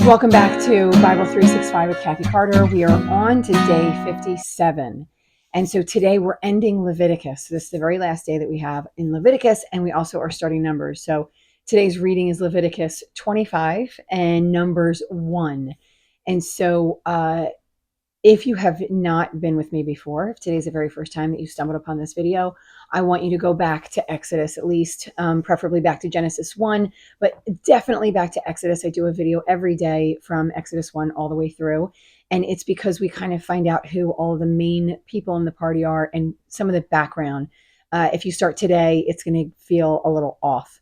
Welcome back to Bible 365 with Kathy Carter. We are on to day 57. And so today we're ending Leviticus. This is the very last day that we have in Leviticus, and we also are starting Numbers. So today's reading is Leviticus 25 and Numbers 1. And so if you have not been with me before, if today's the very first time that you stumbled upon this video, I want you to go back to Exodus at least, preferably back to Genesis 1, but definitely back to Exodus. I do a video every day from Exodus 1 all the way through. And it's because we kind of find out who all the main people in the party are and some of the background. If you start today, it's going to feel a little off.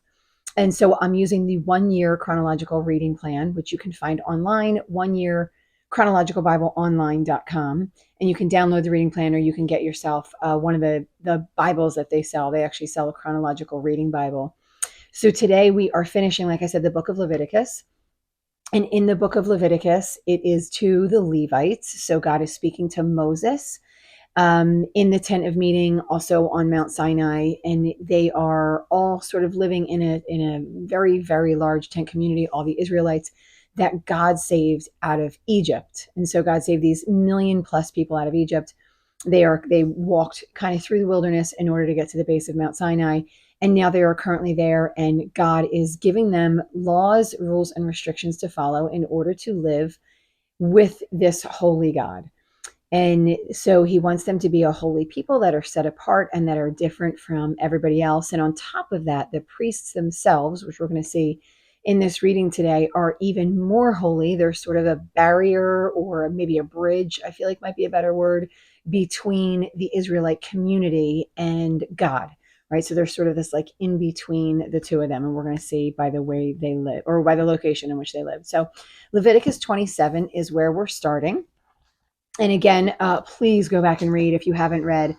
And so I'm using the 1 Year Chronological Reading Plan, which you can find online, 1 Year Chronological Bible Online.com, and you can download the reading plan, or you can get yourself one of the Bibles that they sell. They actually sell a chronological reading Bible. So today we are finishing, like I said, the book of Leviticus. And in the book of Leviticus, it is to the Levites. So God is speaking to Moses in the tent of meeting, also on Mount Sinai, and they are all sort of living in a very, very large tent community, all the Israelites that God saved out of Egypt. And so God saved these 1 million+ people out of Egypt. They walked kind of through the wilderness in order to get to the base of Mount Sinai. And now they are currently there, and God is giving them laws, rules, and restrictions to follow in order to live with this holy God. And so he wants them to be a holy people that are set apart and that are different from everybody else. And on top of that, the priests themselves, which we're going to see in this reading today, are even more holy. There's sort of a barrier, or maybe a bridge, I feel like might be a better word, between the Israelite community and God, right? So there's sort of this like in between the two of them. And we're going to see by the way they live, or by the location in which they live. So Leviticus 27 is where we're starting. And again, please go back and read if you haven't read,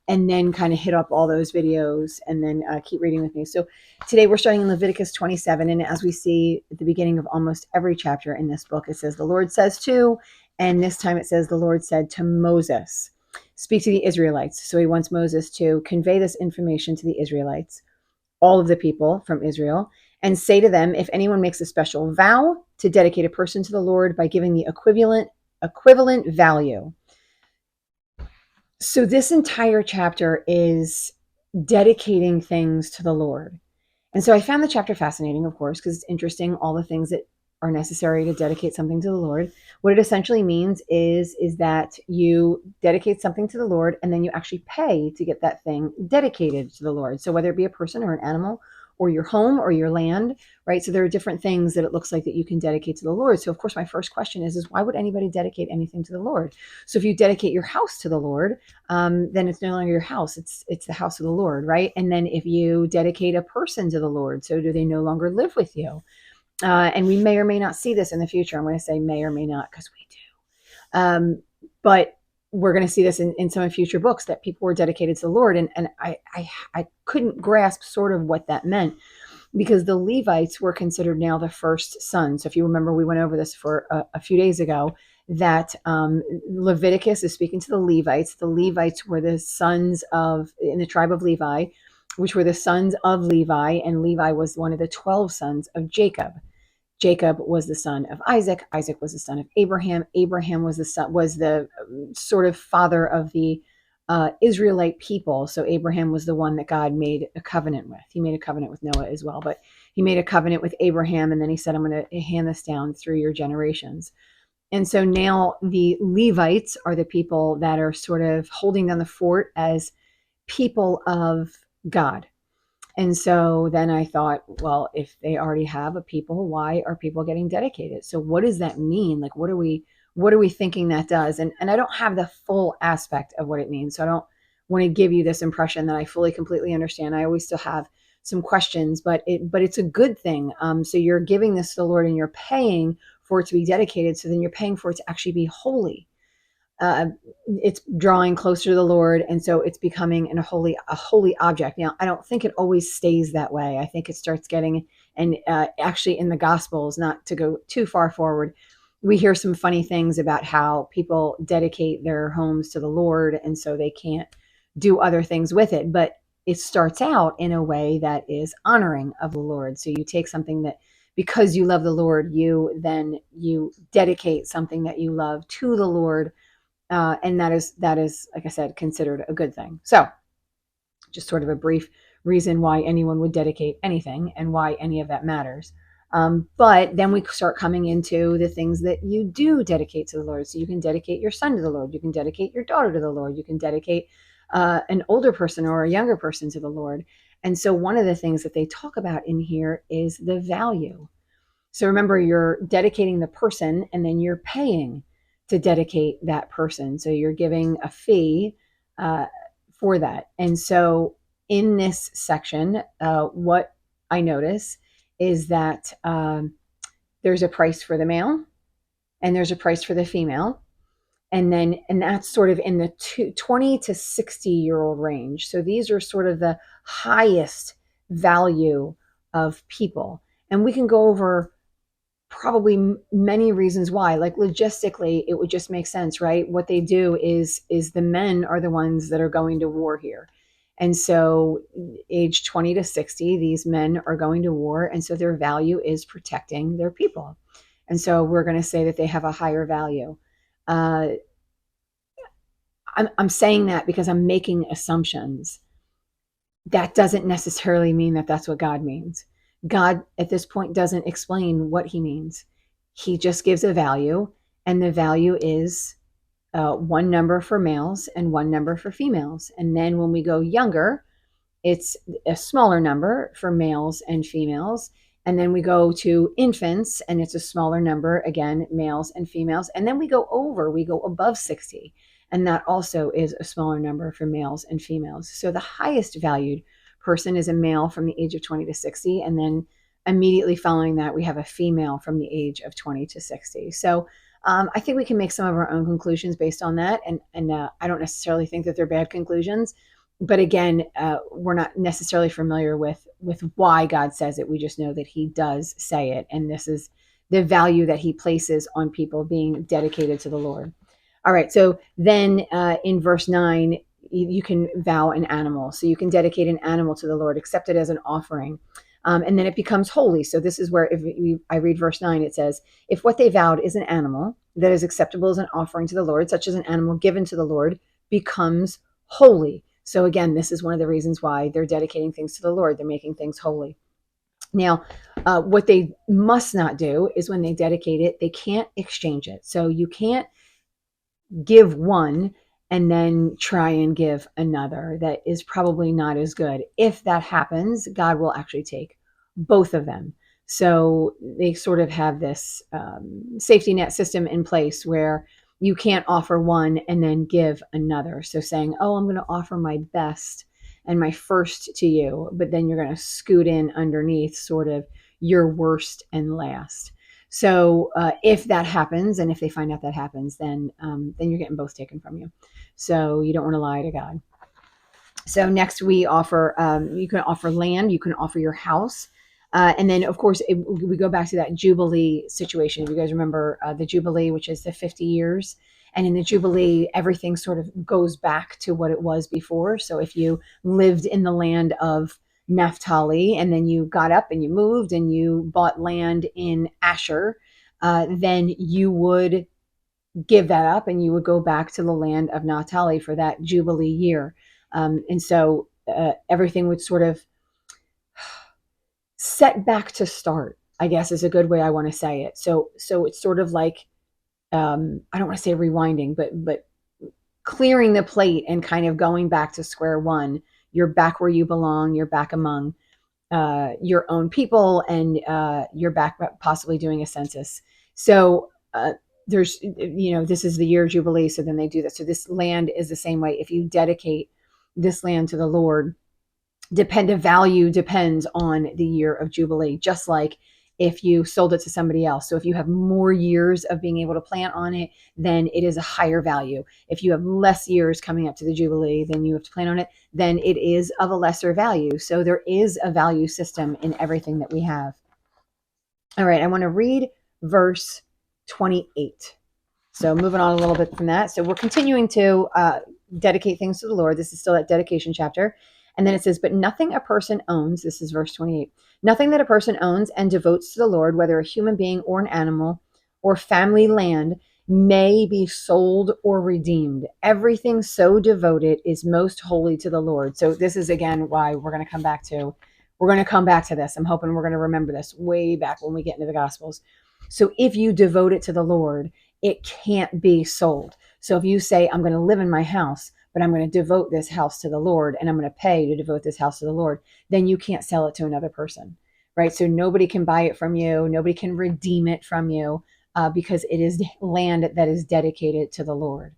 and then kind of hit up all those videos and then keep reading with me. So today we're starting in Leviticus 27. And as we see at the beginning of almost every chapter in this book, it says the Lord says to, and this time it says the Lord said to Moses, speak to the Israelites. So he wants Moses to convey this information to the Israelites, all of the people from Israel, and say to them, if anyone makes a special vow to dedicate a person to the Lord by giving the equivalent value. So this entire chapter is dedicating things to the Lord. And so I found the chapter fascinating, of course, because it's interesting, all the things that are necessary to dedicate something to the Lord. What it essentially means is that you dedicate something to the Lord, and then you actually pay to get that thing dedicated to the Lord. So whether it be a person or an animal, or your home or your land, right? So there are different things that it looks like that you can dedicate to the Lord. So of course, my first question is why would anybody dedicate anything to the Lord? So if you dedicate your house to the Lord, then it's no longer your house. It's the house of the Lord, right? And then if you dedicate a person to the Lord, so do they no longer live with you? And we may or may not see this in the future. I'm going to say may or may not, because we do. But we're going to see this in some future books, that people were dedicated to the Lord. And I couldn't grasp sort of what that meant, because the Levites were considered now the first sons. So if you remember, we went over this for a few days ago, that Leviticus is speaking to the Levites. The Levites were the sons in the tribe of Levi, which were the sons of Levi. And Levi was one of the 12 sons of Jacob. Jacob was the son of Isaac. Isaac was the son of Abraham. Abraham was the sort of father of the Israelite people. So Abraham was the one that God made a covenant with. He made a covenant with Noah as well, but he made a covenant with Abraham, and then he said, I'm going to hand this down through your generations. And so now the Levites are the people that are sort of holding down the fort as people of God. And so then I thought, well, if they already have a people, why are people getting dedicated? So what does that mean? Like, what are we thinking that does? And I don't have the full aspect of what it means. So I don't want to give you this impression that I fully, completely understand. I always still have some questions, but it's a good thing. So you're giving this to the Lord, and you're paying for it to be dedicated. So then you're paying for it to actually be holy. It's drawing closer to the Lord, and so it's becoming a holy object. Now, I don't think it always stays that way. I think it starts getting, and actually in the Gospels, not to go too far forward, we hear some funny things about how people dedicate their homes to the Lord, and so they can't do other things with it. But it starts out in a way that is honoring of the Lord. So you take something that because you love the Lord, you dedicate something that you love to the Lord, and that is, like I said, considered a good thing. So just sort of a brief reason why anyone would dedicate anything and why any of that matters. But then we start coming into the things that you do dedicate to the Lord. So you can dedicate your son to the Lord. You can dedicate your daughter to the Lord. You can dedicate an older person or a younger person to the Lord. And so one of the things that they talk about in here is the value. So remember, you're dedicating the person and then you're paying to dedicate that person. So you're giving a fee for that. And so in this section, what I notice is that there's a price for the male and there's a price for the female. And that's sort of in the 20 to 60-year-old range. So these are sort of the highest value of people. And we can go over probably many reasons why. Like logistically, it would just make sense, right? What they do is the men are the ones that are going to war here. And so age 20 to 60, these men are going to war, and so their value is protecting their people. And so we're going to say that they have a higher value. I'm saying that because I'm making assumptions. That doesn't necessarily mean that that's what God means. God at this point doesn't explain what he means. He just gives a value, and the value is one number for males and one number for females. And then when we go younger, it's a smaller number for males and females. And then we go to infants, and it's a smaller number, again, males and females. And then we go above 60. And that also is a smaller number for males and females. So the highest valued person is a male from the age of 20 to 60. And then immediately following that, we have a female from the age of 20 to 60. So I think we can make some of our own conclusions based on that. And I don't necessarily think that they're bad conclusions. But again, we're not necessarily familiar with why God says it. We just know that he does say it. And this is the value that he places on people being dedicated to the Lord. All right. So then in verse 9, you can vow an animal. So you can dedicate an animal to the Lord, accept it as an offering. And then it becomes holy. So this is where I read verse 9, it says, if what they vowed is an animal that is acceptable as an offering to the Lord, such as an animal given to the Lord, becomes holy. So again, this is one of the reasons why they're dedicating things to the Lord. They're making things holy. Now, what they must not do is when they dedicate it, they can't exchange it. So you can't give one and then try and give another. That is probably not as good. If that happens, God will actually take both of them. So they sort of have this safety net system in place where you can't offer one and then give another. So saying, oh, I'm going to offer my best and my first to you, but then you're going to scoot in underneath sort of your worst and last. So if that happens, and if they find out that happens, then you're getting both taken from you. So you don't want to lie to God. So next we offer, you can offer land, you can offer your house. And then, of course, we go back to that Jubilee situation. If you guys remember the Jubilee, which is the 50 years. And in the Jubilee, everything sort of goes back to what it was before. So if you lived in the land of Naphtali and then you got up and you moved and you bought land in Asher, then you would give that up and you would go back to the land of Naphtali for that Jubilee year. And so everything would sort of set back to start, I guess is a good way I want to say it. So it's sort of like, I don't want to say rewinding, but clearing the plate and kind of going back to square one. You're back where you belong. You're back among your own people, and you're back possibly doing a census. So there's, this is the year of Jubilee. So then they do that. So this land is the same way. If you dedicate this land to the Lord, the value depends on the year of Jubilee, just like if you sold it to somebody else. So if you have more years of being able to plant on it, then it is a higher value. If you have less years coming up to the Jubilee, then you have to plant on it, then it is of a lesser value. So there is a value system in everything that we have. All right, I want to read verse 28. So moving on a little bit from that. So we're continuing to dedicate things to the Lord. This is still that dedication chapter. And then it says, but nothing a person owns, this is verse 28, nothing that a person owns and devotes to the Lord, whether a human being or an animal or family land, may be sold or redeemed. Everything so devoted is most holy to the Lord. So this is again why we're going to come back to this. I'm hoping we're going to remember this way back when we get into the Gospels. So if you devote it to the Lord, it can't be sold. So if you say, I'm going to live in my house, but I'm going to devote this house to the Lord and I'm going to pay to devote this house to the Lord, then you can't sell it to another person, right? So nobody can buy it from you. Nobody can redeem it from you. Because it is land that is dedicated to the Lord.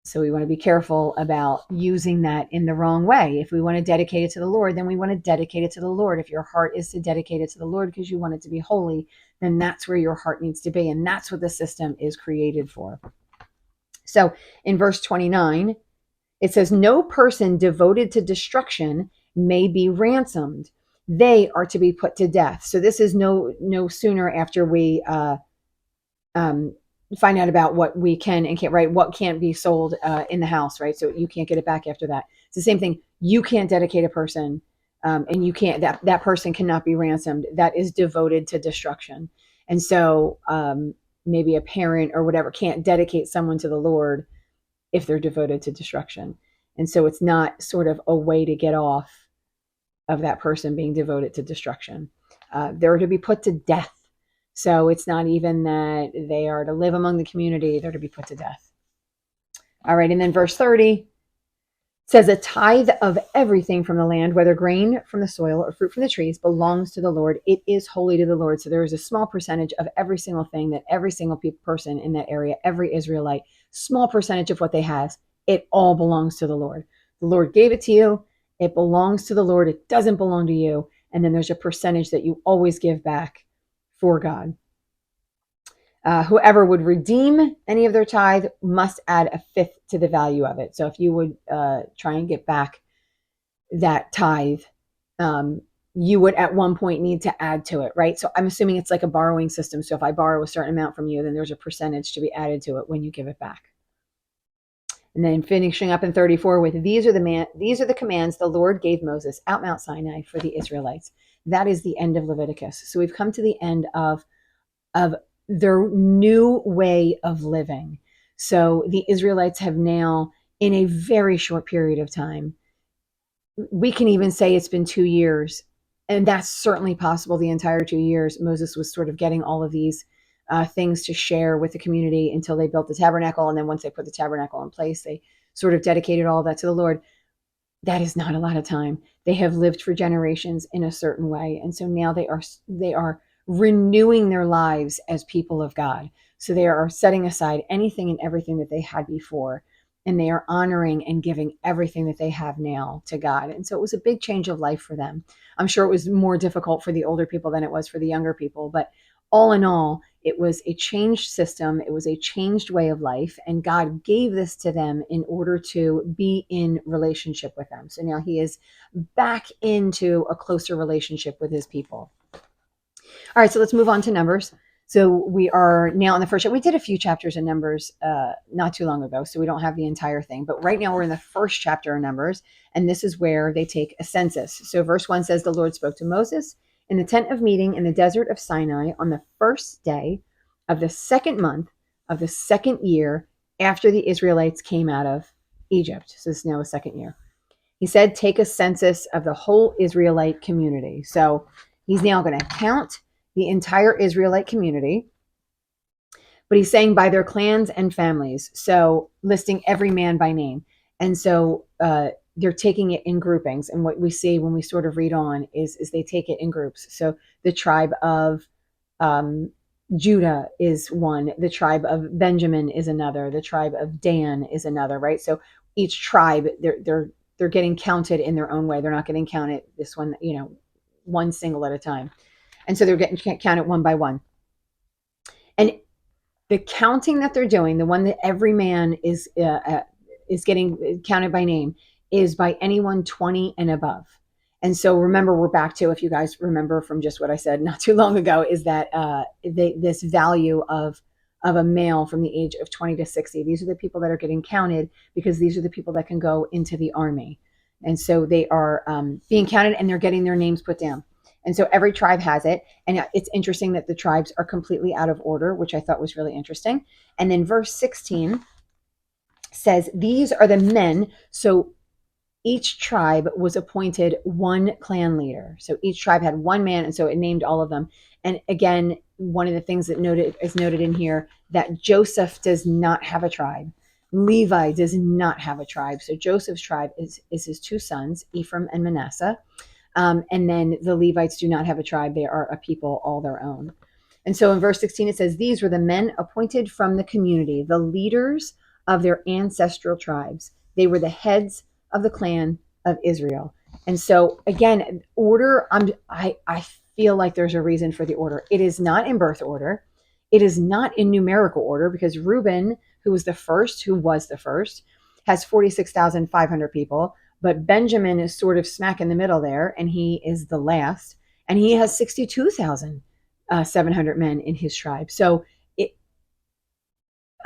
So we want to be careful about using that in the wrong way. If we want to dedicate it to the Lord, then we want to dedicate it to the Lord. If your heart is to dedicate it to the Lord because you want it to be holy, then that's where your heart needs to be. And that's what the system is created for. So in verse 29, it says, no person devoted to destruction may be ransomed. They are to be put to death. So this is no sooner after we find out about what we can and can't, right? What can't be sold in the house, right? So you can't get it back after that. It's the same thing. You can't dedicate a person, and you can't. That person cannot be ransomed. That is devoted to destruction. And so maybe a parent or whatever can't dedicate someone to the Lord if they're devoted to destruction. And so it's not sort of a way to get off of that person being devoted to destruction. They're to be put to death. So it's not even that they are to live among the community, they're to be put to death. All right, and then verse 30 says, a tithe of everything from the land, whether grain from the soil or fruit from the trees, belongs to the Lord. It is holy to the Lord. So there is a small percentage of every single thing that every single person in that area, every Israelite, small percentage of what they have, it all belongs to the Lord. The Lord gave it to you. It belongs to the Lord. It doesn't belong to you. And then there's a percentage that you always give back for God. Whoever would redeem any of their tithe must add a fifth to the value of it. So if you would try and get back that tithe, you would at one point need to add to it, right? So I'm assuming it's like a borrowing system. So if I borrow a certain amount from you, then there's a percentage to be added to it when you give it back. And then finishing up in 34 with, these are the commands the Lord gave Moses out Mount Sinai for the Israelites. That is the end of Leviticus. So we've come to the end of their new way of living. So the Israelites have now, in a very short period of time, we can even say it's been 2 years, and that's certainly possible. The entire 2 years, Moses was sort of getting all of these things to share with the community until they built the tabernacle. And then once they put the tabernacle in place, they sort of dedicated all of that to the Lord. That is not a lot of time. They have lived for generations in a certain way. And so now they are renewing their lives as people of God. So they are setting aside anything and everything that they had before, and they are honoring and giving everything that they have now to God. And so it was a big change of life for them. I'm sure it was more difficult for the older people than it was for the younger people, but all in all, it was a changed system. It was a changed way of life, and God gave this to them in order to be in relationship with them. So now he is back into a closer relationship with his people. All right, so let's move on to Numbers. So we are now in the first chapter. We did a few chapters in Numbers not too long ago, so we don't have the entire thing. But right now we're in the first chapter of Numbers, and this is where they take a census. So verse 1 says, the Lord spoke to Moses in the tent of meeting in the desert of Sinai on the first day of the second month of the second year after the Israelites came out of Egypt. So this is now the second year. He said, take a census of the whole Israelite community. So he's now going to count the entire Israelite community, but he's saying by their clans and families. So listing every man by name. And so they're taking it in groupings. And what we see when we sort of read on is they take it in groups. So the tribe of Judah is one. The tribe of Benjamin is another. The tribe of Dan is another, right? So each tribe, they're getting counted in their own way. They're not getting counted this one, one single at a time. And so they're getting counted one by one. And the counting that they're doing, the one that every man is getting counted by name, is by anyone 20 and above. And so remember, we're back to, if you guys remember from just what I said not too long ago, is that this value of a male from the age of 20 to 60. These are the people that are getting counted because these are the people that can go into the army. And so they are being counted, and they're getting their names put down. And so every tribe has it. And it's interesting that the tribes are completely out of order, which I thought was really interesting. And then verse 16 says, these are the men. So each tribe was appointed one clan leader. So each tribe had one man, and so it named all of them. And again, one of the things that is noted in here, that Joseph does not have a tribe. Levi does not have a tribe. So Joseph's tribe is his two sons, Ephraim and Manasseh. And then the Levites do not have a tribe. They are a people all their own. And so in verse 16, it says, these were the men appointed from the community, the leaders of their ancestral tribes. They were the heads of the clan of Israel. And so again, order, I feel like there's a reason for the order. It is not in birth order. It is not in numerical order, because Reuben, who was the first, has 46,500 people. But Benjamin is sort of smack in the middle there, and he is the last, and he has 62,700 men in his tribe. So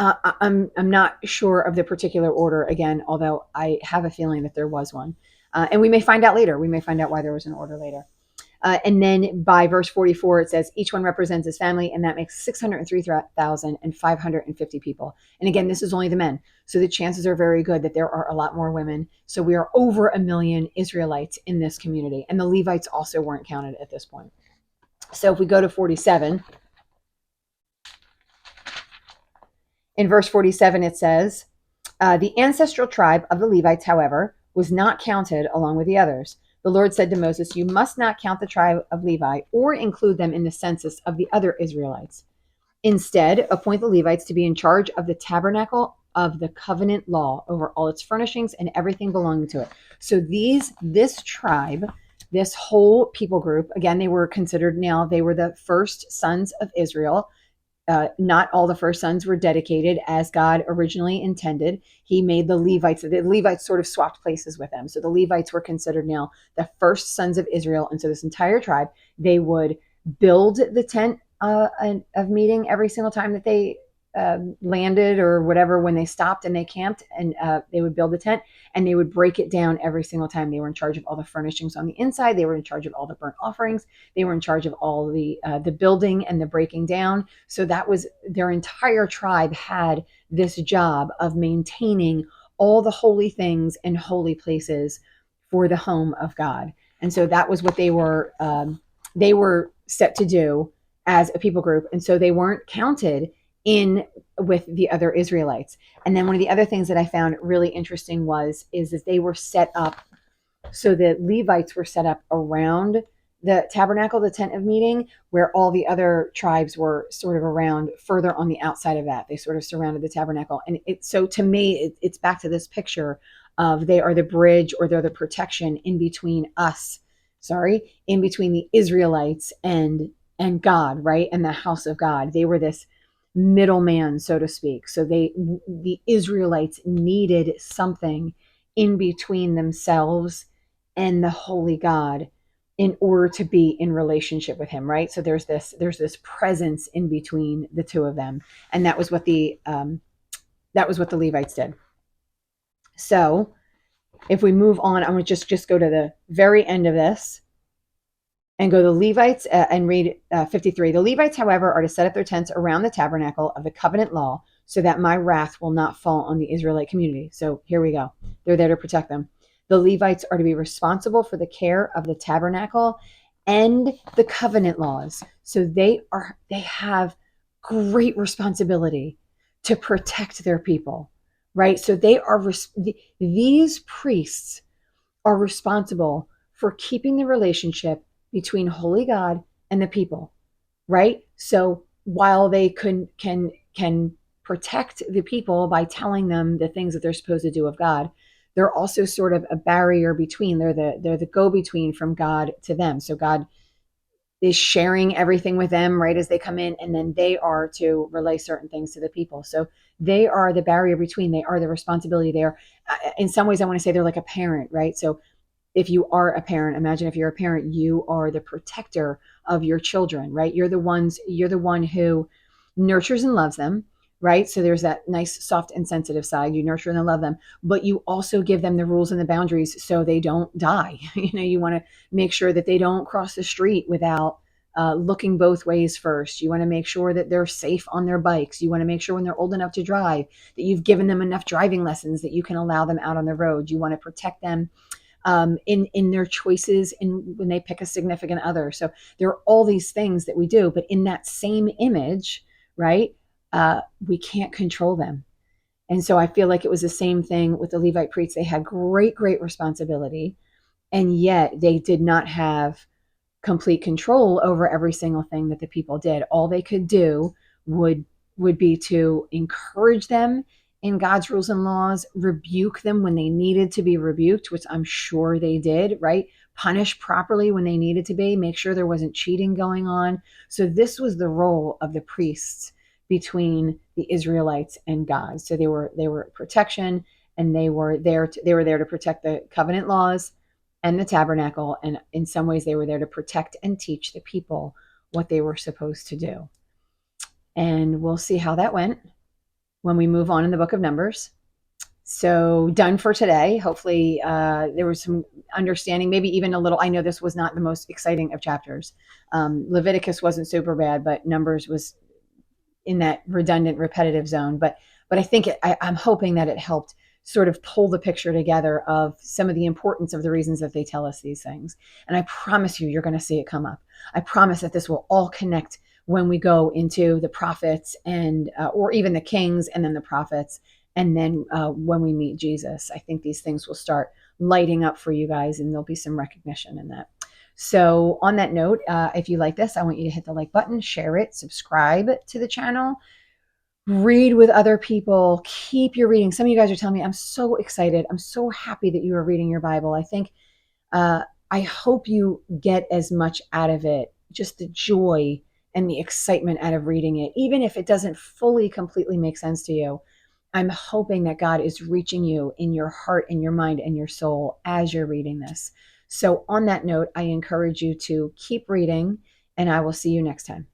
I'm not sure of the particular order again, although I have a feeling that there was one. And we may find out later. We may find out why there was an order later. And then by verse 44, it says each one represents his family, and that makes 603,550 people. And again, this is only the men. So the chances are very good that there are a lot more women. So we are over 1 million Israelites in this community. And the Levites also weren't counted at this point. So if we go to 47, in verse 47, it says, the ancestral tribe of the Levites, however, was not counted along with the others. The Lord said to Moses, you must not count the tribe of Levi or include them in the census of the other Israelites. Instead, appoint the Levites to be in charge of the tabernacle of the covenant law over all its furnishings and everything belonging to it. So this tribe, this whole people group, again, they were considered they were the first sons of Israel. Not all the first sons were dedicated as God originally intended. He made the Levites sort of swapped places with them. So the Levites were considered now the first sons of Israel. And so this entire tribe, they would build the tent of meeting every single time that they landed or whatever, when they stopped and they camped, and they would build the tent, and they would break it down every single time. They were in charge of all the furnishings on the inside. They were in charge of all the burnt offerings. They were in charge of all the building and the breaking down. So that was their entire tribe, had this job of maintaining all the holy things and holy places for the home of God. And so that was what they were set to do as a people group. And so they weren't counted in with the other Israelites. And then one of the other things that I found really interesting is that they were set up, so the Levites were set up around the tabernacle, the tent of meeting, where all the other tribes were sort of around further on the outside of that. They sort of surrounded the tabernacle. And so to me, it's back to this picture of they are the bridge, or they're the protection in between in between the Israelites and God, right? And the house of God. They were this middleman, so to speak. So the Israelites needed something in between themselves and the holy God in order to be in relationship with him, right? So there's this presence in between the two of them, and that was what the Levites did. So if we move on, I'm going to just go to the very end of this and go to the Levites and read 53. The Levites, however, are to set up their tents around the tabernacle of the covenant law, so that my wrath will not fall on the Israelite community. So here we go. They're there to protect them. The Levites are to be responsible for the care of the tabernacle and the covenant laws. So they have great responsibility to protect their people, right? So these priests are responsible for keeping the relationship between holy God and the people, right? So while they can protect the people by telling them the things that they're supposed to do of God, they're also sort of a barrier between. They're the go-between from God to them. So God is sharing everything with them right as they come in, and then they are to relay certain things to the people. So they are the barrier between. They are the responsibility there. In some ways, I want to say they're like a parent, right? So if you are a parent, imagine if you're a parent, you are the protector of your children, right? You're the one who nurtures and loves them, right? So there's that nice, soft, and sensitive side. You nurture and love them, but you also give them the rules and the boundaries so they don't die. You want to make sure that they don't cross the street without looking both ways first. You want to make sure that they're safe on their bikes. You want to make sure when they're old enough to drive that you've given them enough driving lessons that you can allow them out on the road. You want to protect them in their choices in when they pick a significant other. So there are all these things that we do, but in that same image, right? We can't control them. And so I feel like it was the same thing with the Levite priests. They had great responsibility, and yet they did not have complete control over every single thing that the people did. All they could do would would be to encourage them in God's rules and laws, rebuke them when they needed to be rebuked, which I'm sure they did, right? Punish properly when they needed to be, make sure there wasn't cheating going on. So this was the role of the priests between the Israelites and God. So they were protection, and they were there to protect the covenant laws and the tabernacle. And in some ways, they were there to protect and teach the people what they were supposed to do. And we'll see how that went when we move on in the book of Numbers. So done for today. Hopefully there was some understanding, maybe even a little. I know this was not the most exciting of chapters. Leviticus wasn't super bad, but Numbers was in that redundant, repetitive zone. But I think I'm hoping that it helped sort of pull the picture together of some of the importance of the reasons that they tell us these things. And I promise you're going to see it come up. I promise that this will all connect when we go into the prophets and or even the kings and then the prophets. And then when we meet Jesus, I think these things will start lighting up for you guys, and there'll be some recognition in that. So on that note, if you like this, I want you to hit the like button, share it, subscribe to the channel, read with other people, keep your reading. Some of you guys are telling me, I'm so excited. I'm so happy that you are reading your Bible. I think, I hope you get as much out of it, just the joy and the excitement out of reading it, even if it doesn't fully, completely make sense to you. I'm hoping that God is reaching you in your heart and your mind and your soul as you're reading this. So on that note, I encourage you to keep reading, and I will see you next time.